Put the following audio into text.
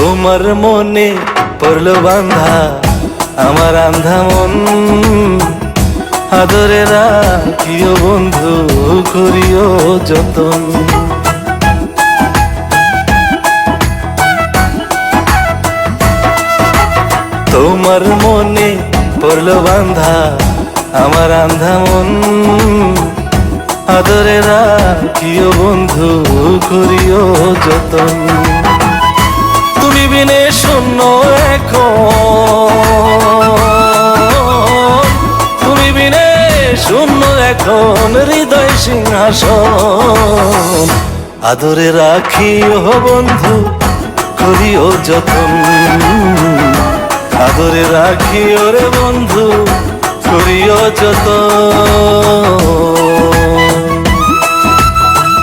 তোমার মনে পড়লো বান্ধা আমার আন্ধা মন, আদরে রাখিও বন্ধু করিও যতন। তোমার মনে পড়লো বান্ধা আমার আন্ধা মন, আদরে রাখিও বন্ধু করিও যতন। তুমি বিনে শূন্য এখন, তুমি বিনে শূন্য এখন হৃদয় সিংহাসন, আদরে রাখিও বন্ধু করিও যতন, আদরে রাখিও রে বন্ধু করিও যতন।